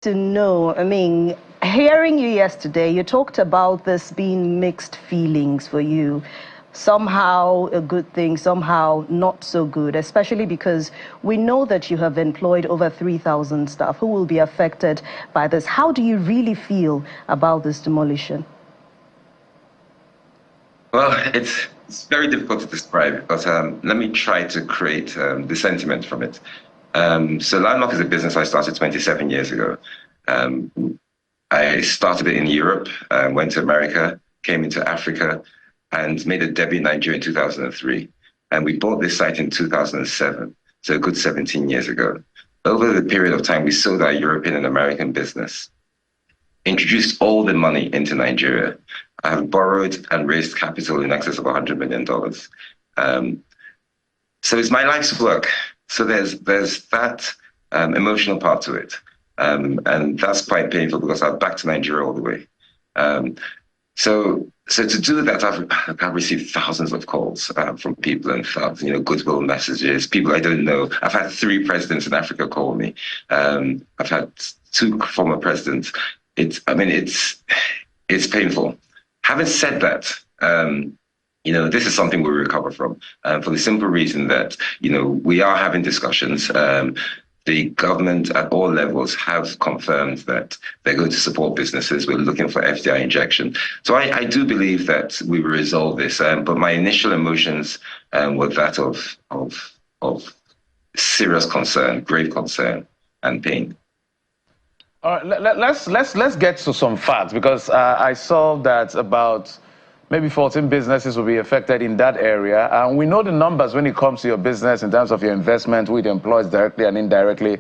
to know, I mean, hearing you yesterday, you talked about this being mixed feelings for you. Somehow a good thing, somehow not so good, especially because we know that you have employed over 3,000 staff who will be affected by this. How do you really feel about this demolition? Well, it's very difficult to describe, but let me try to create the sentiment from it. So Landmark is a business I started 27 years ago. I started it in Europe, went to America, came into Africa, and made a debut in Nigeria in 2003. And we bought this site in 2007, so a good 17 years ago. Over the period of time, we sold our European and American business, introduced all the money into Nigeria. I have borrowed and raised capital in excess of $100 million. So it's my life's work. So there's that emotional part to it. And that's quite painful because I'm back to Nigeria all the way. So to do that, I've received thousands of calls from people and thousands, goodwill messages, people I don't know. I've had 3 presidents in Africa call me. I've had 2 former presidents. It's painful. Having said that, this is something we recover from for the simple reason that, we are having discussions. The government at all levels have confirmed that they're going to support businesses. We're looking for FDI injection. So I do believe that we will resolve this. But my initial emotions were that of serious concern, grave concern and pain. All right, let's get to some facts, because I saw that about maybe 14 businesses will be affected in that area. And we know the numbers when it comes to your business in terms of your investment with employees directly and indirectly,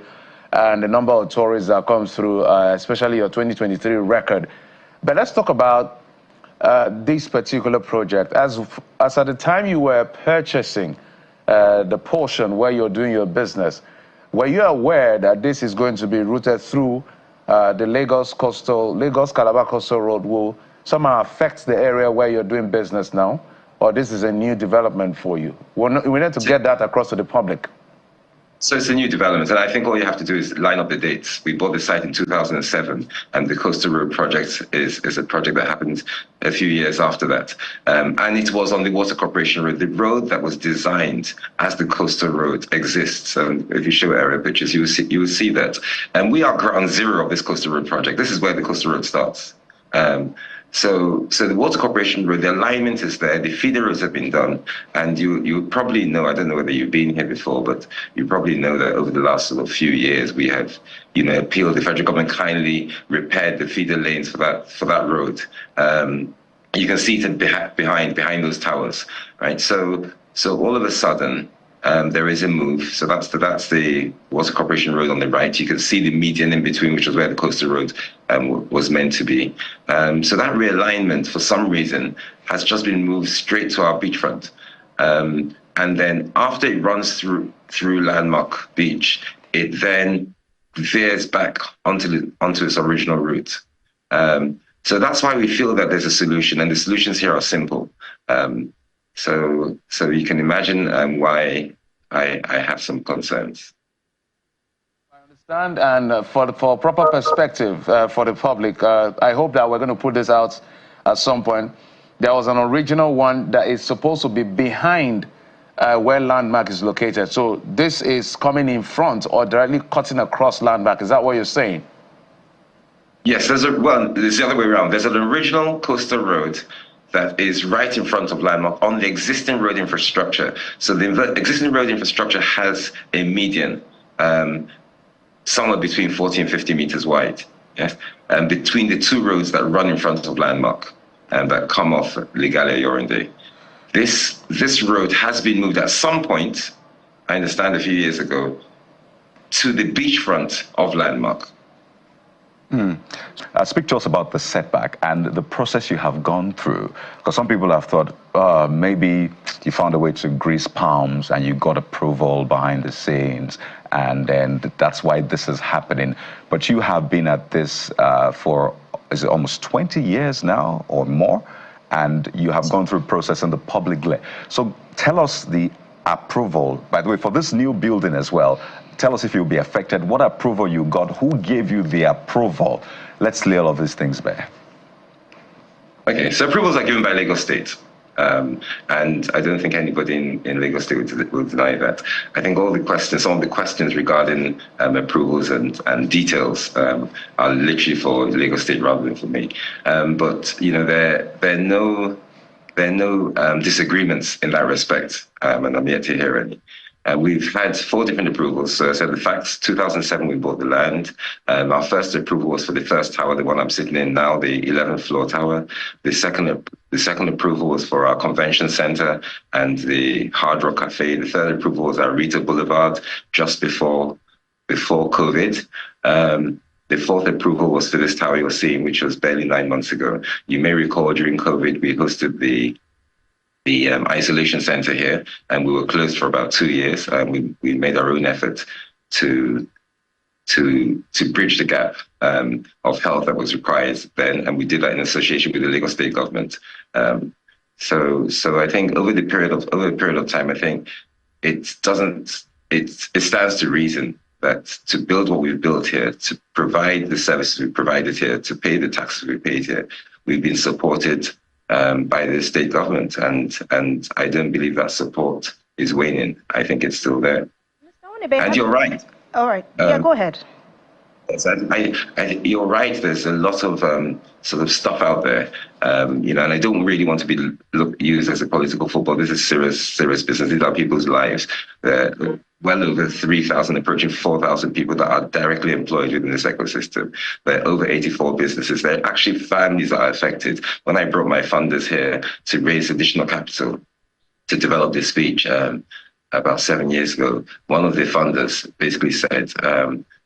and the number of tourists that comes through, especially your 2023 record. But let's talk about this particular project. As at the time you were purchasing the portion where you're doing your business, were you aware that this is going to be routed through the Lagos-Calabar Coastal Road will somehow affects the area where you're doing business now, or this is a new development for you? We need to get that across to the public. So it's a new development, and I think all you have to do is line up the dates. We bought the site in 2007, and the Coastal Road project is a project that happened a few years after that. And it was on the Water Corporation Road, the road that was designed as the Coastal Road exists. If you show aerial pictures, you will see that. And we are ground zero of this Coastal Road project. This is where the Coastal Road starts. So the Water Corporation Road, the alignment is there, the feeder roads have been done, and you probably know, I don't know whether you've been here before, but you probably know that over the last few years we have, appealed, the federal government kindly repaired the feeder lanes for that road. You can see it behind those towers, right? So all of a sudden, there is a move. So that's the Water Corporation Road on the right. You can see the median in between, which was where the Coastal Road was meant to be. So that realignment, for some reason, has just been moved straight to our beachfront. And then after it runs through Landmark Beach, it then veers back onto its original route. So that's why we feel that there's a solution, and the solutions here are simple. So you can imagine why I have some concerns. I understand, and for proper perspective for the public, I hope that we're going to put this out at some point. There was an original one that is supposed to be behind where Landmark is located. So this is coming in front or directly cutting across Landmark. Is that what you're saying? Yes, it's the other way around. There's an original coastal road that is right in front of Landmark on the existing road infrastructure. So the existing road infrastructure has a median somewhere between 40 and 50 meters wide, yes, and between the 2 roads that run in front of Landmark and that come off Legale Yorinde. This road has been moved at some point, I understand a few years ago, to the beachfront of Landmark. Speak to us about the setback and the process you have gone through, because some people have thought maybe you found a way to grease palms and you got approval behind the scenes, and then that's why this is happening. But you have been at this for, is it almost 20 years now or more? And you have gone through a process in the public. So tell us the approval, by the way, for this new building as well. Tell us if you'll be affected, what approval you got, who gave you the approval. Let's lay all of these things bare. Okay, so approvals are given by Lagos State. And I don't think anybody in Lagos State will deny that. I think some of the questions regarding approvals and details are literally for Lagos State rather than for me. But you know, there are no disagreements in that respect, and I'm yet to hear any. We've had 4 different approvals. So the facts, 2007, we bought the land. Our first approval was for the first tower, the one I'm sitting in now, the 11th floor tower. The second approval was for our convention center and the Hard Rock Cafe. The third approval was our Rita Boulevard just before COVID. The fourth approval was for this tower you're seeing, which was barely 9 months ago. You may recall during COVID, we hosted the isolation center here, and we were closed for about 2 years. We made our own effort to bridge the gap of health that was required then, and we did that in association with the Lagos State government. So I think over a period of time, I think it stands to reason that to build what we've built here, to provide the services we've provided here, to pay the taxes we paid here, we've been supported by the state government, and I don't believe that support is waning. I think it's still there. And you're right. All right. Yeah, go ahead. Yes, you're right. There's a lot of sort of stuff out there, you know, and I don't really want to be used as a political football. This is serious business. These are people's lives. Well over 3,000, approaching 4,000 people that are directly employed within this ecosystem. There are over 84 businesses. There are actually families that are affected. When I brought my funders here to raise additional capital to develop this speech about 7 years ago, one of the funders basically said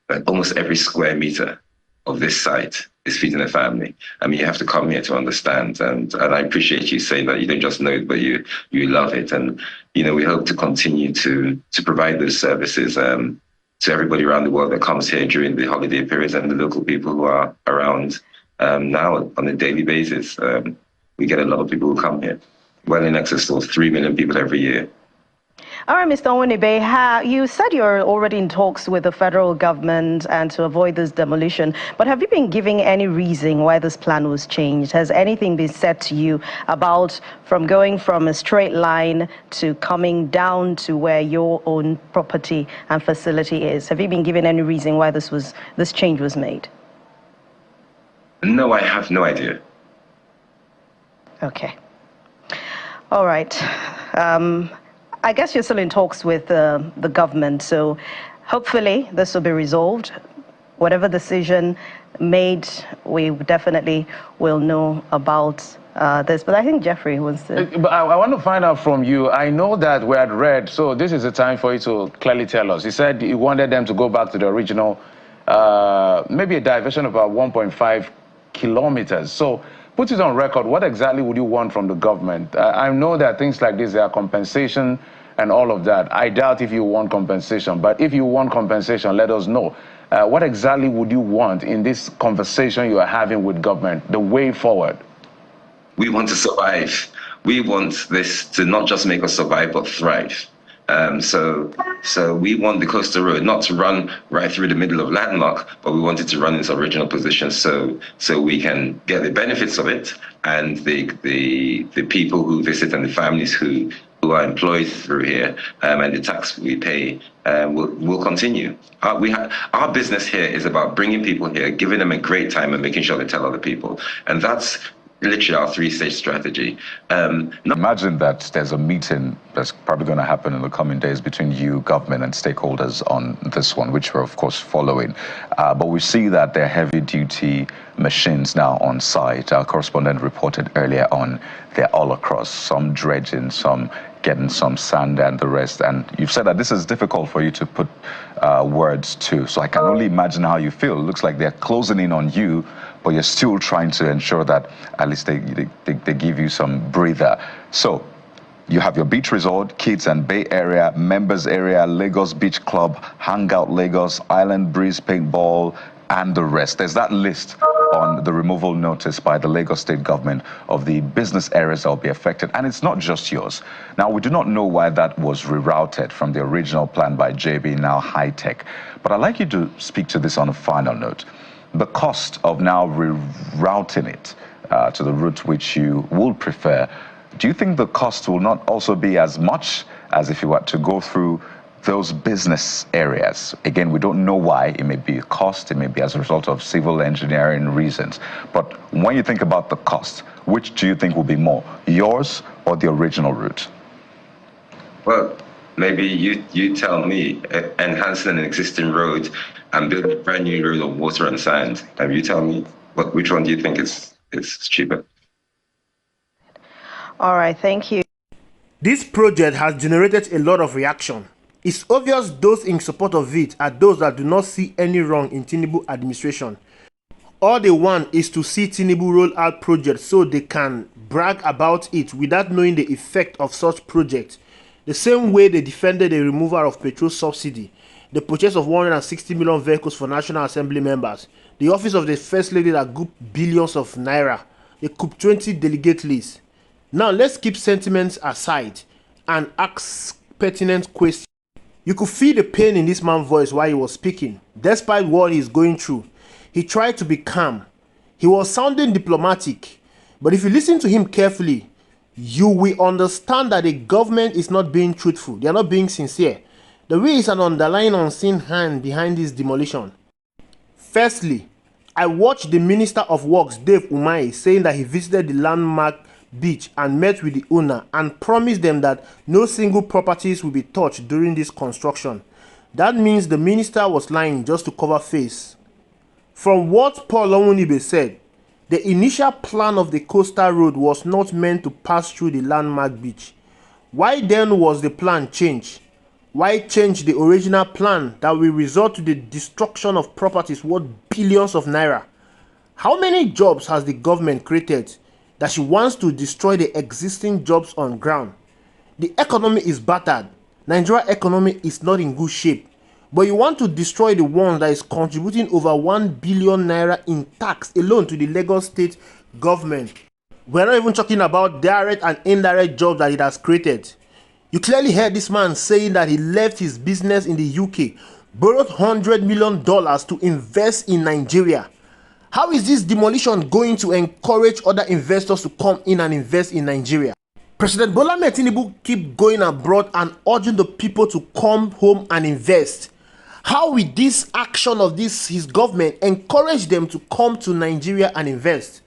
that almost every square meter of this site is feeding a family. I mean, you have to come here to understand, and I appreciate you saying that you don't just know it, but you love it. And, you know, we hope to continue to provide those services to everybody around the world that comes here during the holiday periods and the local people who are around now on a daily basis. We get a lot of people who come here, well in excess of 3 million people every year. All right, Mr. Onwuanibe, you said you're already in talks with the federal government and to avoid this demolition, but have you been giving any reason why this plan was changed? Has anything been said to you about going from a straight line to coming down to where your own property and facility is? Have you been given any reason why this change was made? No, I have no idea. Okay. All right. I guess you're still in talks with the government, so hopefully this will be resolved. Whatever decision made, we definitely will know about this. But I think Jeffrey wants to... But I want to find out from you. I know that we had read, so this is the time for you to clearly tell us. You said you wanted them to go back to the original, maybe a diversion of about 1.5 kilometers. So put it on record, what exactly would you want from the government? I know that things like this, there are compensation and all of that. I doubt if you want compensation, but if you want compensation, let us know. What exactly would you want in this conversation you are having with government, the way forward? We want to survive. We want this to not just make us survive, but thrive. So we want the coastal road not to run right through the middle of Landamark, but we want it to run in its original position so we can get the benefits of it, and the people who visit and the families who are employed through here and the tax we pay will continue. Our business here is about bringing people here, giving them a great time and making sure they tell other people. And that's literally our 3-stage strategy. Imagine that there's a meeting that's probably going to happen in the coming days between you, government, and stakeholders on this one, which we're of course following. But we see that there are heavy-duty machines now on site. Our correspondent reported earlier on they're all across, some dredging, some getting some sand and the rest. And you've said that this is difficult for you to put words to. So I can only imagine how you feel. It looks like they're closing in on you, but you're still trying to ensure that at least they give you some breather. So you have your beach resort, kids and Bay Area, members area, Lagos Beach Club, Hangout Lagos, Island Breeze Paintball, and the rest. There's that list on the removal notice by the Lagos state government of the business areas that will be affected. And it's not just yours. Now, we do not know why that was rerouted from the original plan by JB, now High Tech. But I'd like you to speak to this on a final note. The cost of now rerouting it to the route which you would prefer, do you think the cost will not also be as much as if you were to go through those business areas? Again, we don't know why. It may be a cost, it may be as a result of civil engineering reasons. But when you think about the cost, which do you think will be more, yours or the original route? Well, maybe you tell me. Enhancing an existing road and building a brand new road of water and sand. You tell me which one do you think is cheaper? All right, thank you. This project has generated a lot of reaction. It's obvious those in support of it are those that do not see any wrong in Tinubu administration. All they want is to see Tinubu roll out projects so they can brag about it without knowing the effect of such projects. The same way they defended the removal of petrol subsidy, the purchase of 160 million vehicles for National Assembly members, the office of the First Lady that grouped billions of naira, the COP20 delegate list. Now let's keep sentiments aside and ask pertinent questions. You could feel the pain in this man's voice while he was speaking. Despite what he's going through, he tried to be calm. He was sounding diplomatic. But if you listen to him carefully, you will understand that the government is not being truthful. They are not being sincere. There is an underlying unseen hand behind this demolition. Firstly, I watched the Minister of Works, Dave Umahi, saying that he visited the Landamark Beach and met with the owner and promised them that no single properties will be touched during this construction. That means the minister was lying just to cover face. From what Paul Onwuanibe said, the initial plan of the coastal road was not meant to pass through the Landamark Beach. Why then was the plan changed? Why change the original plan that will result to the destruction of properties worth billions of naira? How many jobs has the government created that she wants to destroy the existing jobs on ground? The economy is battered. Nigeria economy is not in good shape. But you want to destroy the one that is contributing over 1 billion naira in tax alone to the Lagos state government. We're not even talking about direct and indirect jobs that it has created. You clearly heard this man saying that he left his business in the UK, borrowed $100 million to invest in Nigeria. How is this demolition going to encourage other investors to come in and invest in Nigeria? President Bola Ahmed Tinubu keep going abroad and urging the people to come home and invest. How will this action of his government encourage them to come to Nigeria and invest?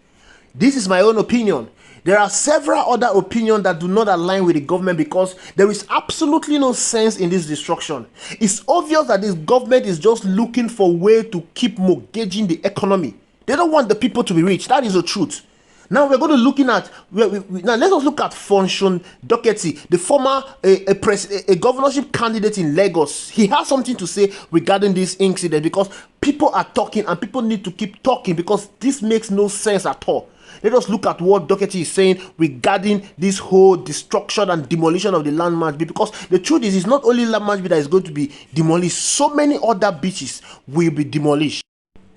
This is my own opinion. There are several other opinions that do not align with the government because there is absolutely no sense in this destruction. It's obvious that this government is just looking for a way to keep mortgaging the economy. They don't want the people to be rich. That is the truth. Now we're going to looking at now let us look at Function Doherty, the former a governorship candidate in Lagos. He has something to say regarding this incident because people are talking and people need to keep talking because this makes no sense at all. Let us look at what Doherty is saying regarding this whole destruction and demolition of the Landamark Beach, because the truth is, it's not only Landamark Beach that is going to be demolished. So many other beaches will be demolished.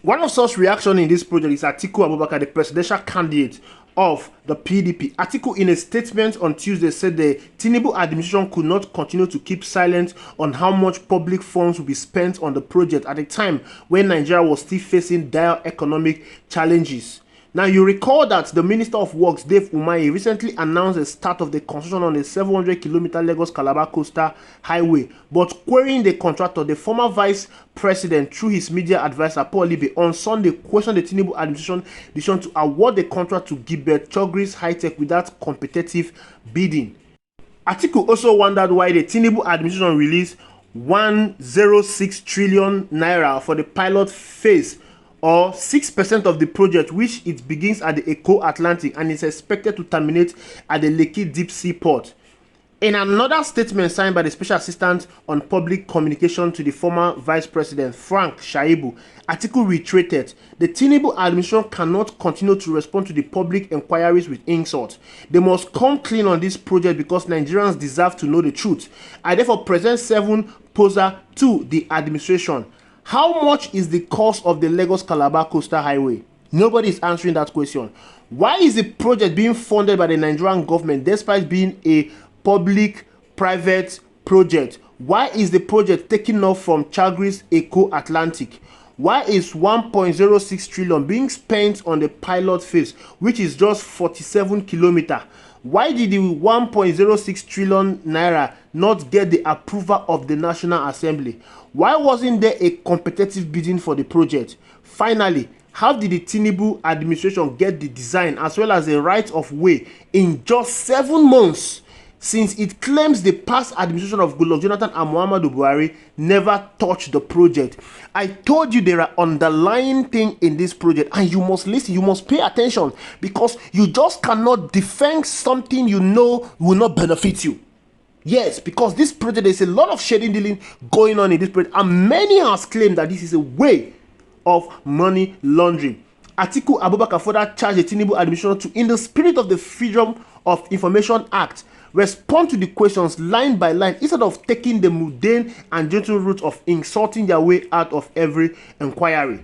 One of such reaction in this project is Atiku Abubakar, the presidential candidate of the PDP. Atiku, in a statement on Tuesday, said the Tinubu administration could not continue to keep silent on how much public funds will be spent on the project at a time when Nigeria was still facing dire economic challenges. Now, you recall that the Minister of Works, Dave Umahi, recently announced the start of the construction on the 700-kilometer Lagos-Calabar coastal highway, but querying the contractor, the former vice president, through his media advisor, Paul Libe, on Sunday, questioned the Tinubu administration decision to award the contract to Gilbert Chogris High Tech without competitive bidding. Atiku also wondered why the Tinubu administration released 106 trillion naira for the pilot phase, or 6% of the project, which it begins at the Eco Atlantic and is expected to terminate at the Lekki Deep Sea Port. In another statement signed by the Special Assistant on Public Communication to the former Vice President, Frank Shaibu, Atiku reiterated, the Tinubu administration cannot continue to respond to the public inquiries with insult. They must come clean on this project because Nigerians deserve to know the truth. I therefore present 7 proposals to the administration. How much is the cost of the Lagos-Calabar Coastal Highway? Nobody is answering that question. Why is the project being funded by the Nigerian government despite being a public-private project? Why is the project taking off from Chagris Eco Atlantic? Why is 1.06 trillion being spent on the pilot phase, which is just 47 kilometers? Why did the 1.06 trillion naira not get the approval of the National Assembly? Why wasn't there a competitive bidding for the project? Finally, how did the Tinubu administration get the design as well as the right of way in just 7 months, since it claims the past administration of Goodluck Jonathan and Muhammadu Buhari never touched the project? I told you there are underlying things in this project, and you must listen, you must pay attention, because you just cannot defend something you know will not benefit you. Yes, because this project, there's a lot of shading dealing going on in this project, and many has claimed that this is a way of money laundering. Atiku Abubakar further charged the Tinubu administration to, in the spirit of the Freedom of Information Act, respond to the questions line by line instead of taking the mundane and gentle route of insulting their way out of every inquiry.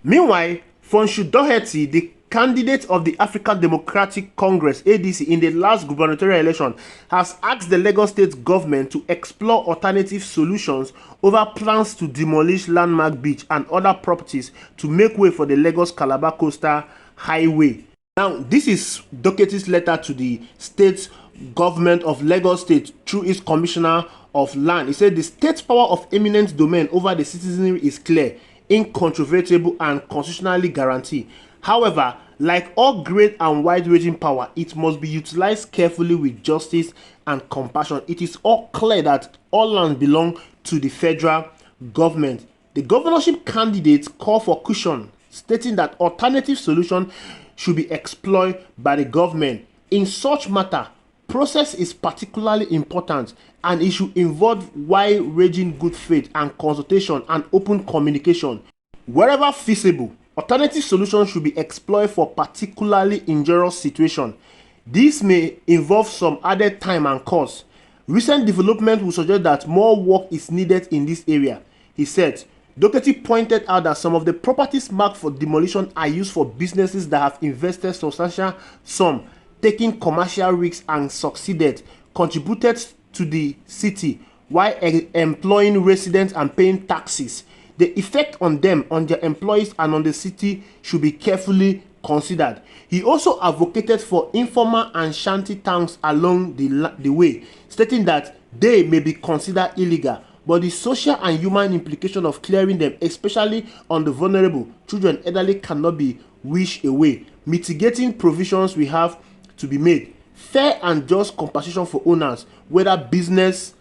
Meanwhile, Fonshu Doherty, the candidate of the African Democratic Congress (ADC) in the last gubernatorial election, has asked the Lagos state government to explore alternative solutions over plans to demolish Landamark Beach and other properties to make way for the Lagos-Calabar coastal highway. Now, this is Doherty's letter to the state government of Lagos State through its commissioner of land. He said the state's power of eminent domain over the citizenry is clear, incontrovertible, and constitutionally guaranteed. However, like all great and wide-ranging power, it must be utilized carefully with justice and compassion. It is all clear that all land belong to the federal government. The governorship candidates call for caution, stating that alternative solutions should be explored by the government. In such matter, process is particularly important, and it should involve wide-ranging good faith and consultation and open communication. Wherever feasible, alternative solutions should be explored for particularly injurious situations. This may involve some added time and cost. Recent development will suggest that more work is needed in this area, he said. Doherty pointed out that some of the properties marked for demolition are used for businesses that have invested substantial sums, taking commercial risks and succeeded, contributed to the city while employing residents and paying taxes. The effect on them, on their employees, and on the city should be carefully considered. He also advocated for informal and shanty towns along the way, stating that they may be considered illegal, but the social and human implication of clearing them, especially on the vulnerable, children, elderly, cannot be wished away. Mitigating provisions we have to be made. Fair and just compensation for owners, whether business,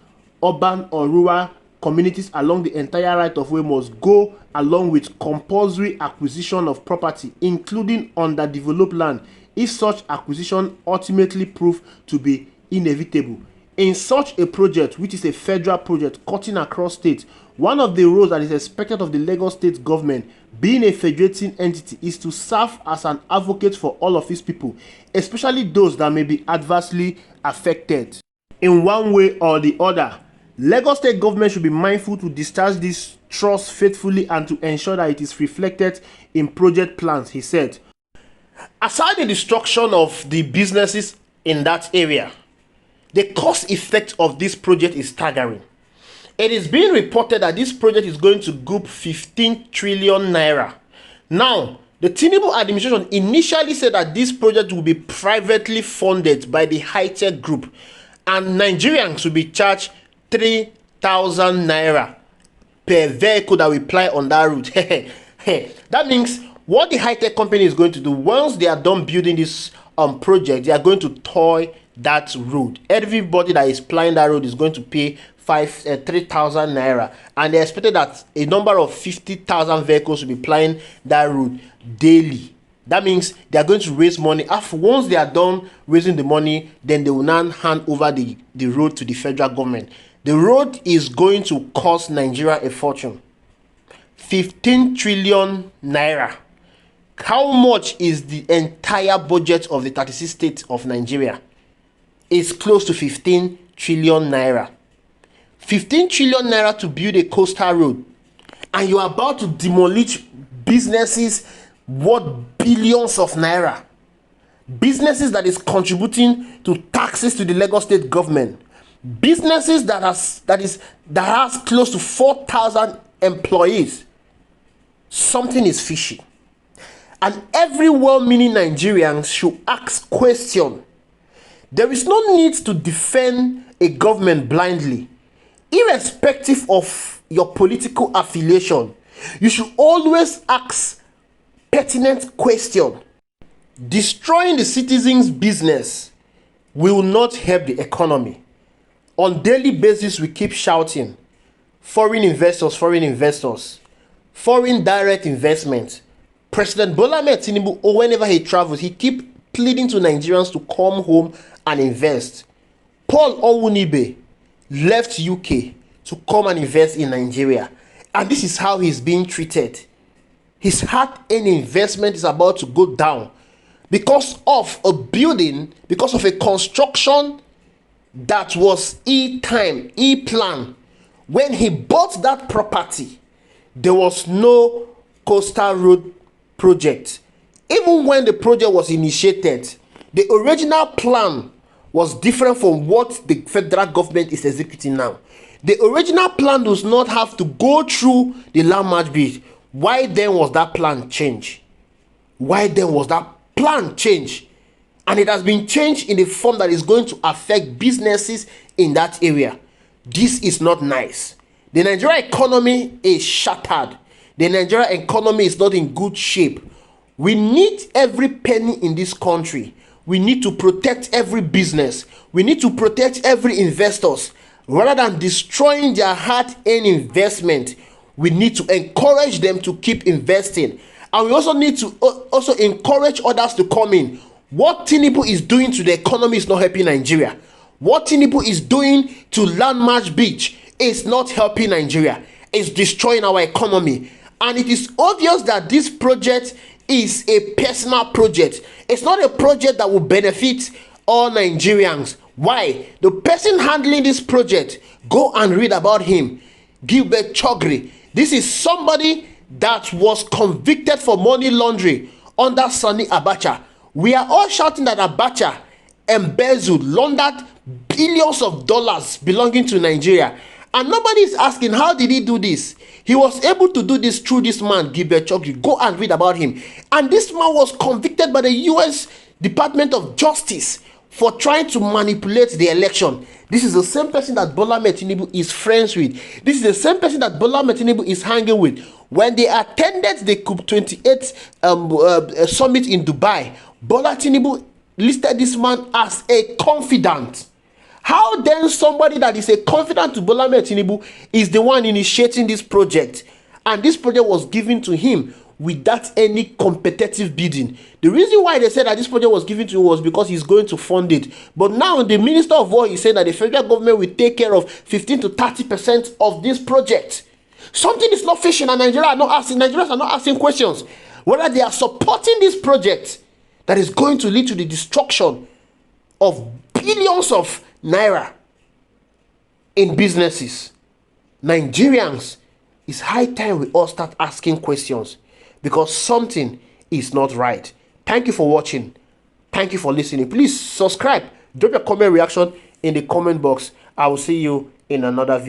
urban or rural communities along the entire right of way, must go along with compulsory acquisition of property, including underdeveloped land, if such acquisition ultimately prove to be inevitable. In such a project, which is a federal project cutting across states, one of the roles that is expected of the Lagos state government, being a federating entity, is to serve as an advocate for all of its people, especially those that may be adversely affected in one way or the other. Lagos state government should be mindful to discharge this trust faithfully and to ensure that it is reflected in project plans, he said. Aside the destruction of the businesses in that area, the cost effect of this project is staggering. It is being reported that this project is going to goop 15 trillion naira. Now, the Tinubu administration initially said that this project will be privately funded by the high-tech group, and Nigerians will be charged 3,000 naira per vehicle that will ply on that route. That means what the high-tech company is going to do, once they are done building this project, they are going to toy that road. Everybody that is plying that road is going to pay 3,000 naira, and they expected that a number of 50,000 vehicles will be plying that road daily. That means they are going to raise money. Once they are done raising the money, then they will now hand over the road to the federal government. The road is going to cost Nigeria a fortune. 15 trillion naira. How much is the entire budget of the 36 states of Nigeria? It's close to 15 trillion naira. 15 trillion naira to build a coastal road, and you are about to demolish businesses, worth billions of naira. Businesses that is contributing to taxes to the Lagos state government. Businesses that has close to 4,000 employees. Something is fishy. And every well-meaning Nigerian should ask question. There is no need to defend a government blindly. Irrespective of your political affiliation, you should always ask pertinent question. Destroying the citizens' business will not help the economy. On daily basis, we keep shouting, foreign investors, foreign investors, foreign direct investment. President Bola Ahmed Tinubu, whenever he travels, he keep pleading to Nigerians to come home and invest. Paul Onwuanibe left UK to come and invest in Nigeria. And this is how he's being treated. His hard-earned investment is about to go down because of a building, because of a construction that was E-time, E-plan. When he bought that property, there was no coastal road project. Even when the project was initiated, the original plan was different from what the federal government is executing now. The original plan does not have to go through the Landamark Beach. Why then was that plan changed? Why then was that plan changed? And it has been changed in the form that is going to affect businesses in that area. This is not nice. The Nigerian economy is shattered. The Nigerian economy is not in good shape. We need every penny in this country. We need to protect every business. We need to protect every investors. Rather than destroying their hard-earned investment, we need to encourage them to keep investing. And we also need to also encourage others to come in. What Tinubu is doing to the economy is not helping Nigeria. What Tinubu is doing to Landamark Beach is not helping Nigeria. It's destroying our economy. And it is obvious that this project is a personal project. It's not a project that will benefit all Nigerians. Why? The person handling this project, go and read about him. Gilbert Chogri. This is somebody that was convicted for money laundering under Sani Abacha. We are all shouting that Abacha embezzled, laundered billions of dollars belonging to Nigeria. And nobody is asking, how did he do this? He was able to do this through this man, Gilbert Chogri. Go and read about him. And this man was convicted by the U.S. Department of Justice for trying to manipulate the election. This is the same person that Bola Ahmed Tinubu is friends with. This is the same person that Bola Ahmed Tinubu is hanging with. When they attended the COP28 summit in Dubai, Bola Tinubu listed this man as a confidant. How then somebody that is a confidant to Bola Ahmed Tinubu is the one initiating this project? And this project was given to him without any competitive bidding. The reason why they said that this project was given to him was because he's going to fund it. But now the Minister of War is saying that the federal government will take care of 15 to 30% of this project. Something is not fishing, and Nigerians are not asking questions whether they are supporting this project that is going to lead to the destruction of billions of naira in businesses. Nigerians, it's high time we all start asking questions, because something is not right. Thank you for watching. Thank you for listening. Please subscribe. Drop your comment reaction in the comment box. I will see you in another video.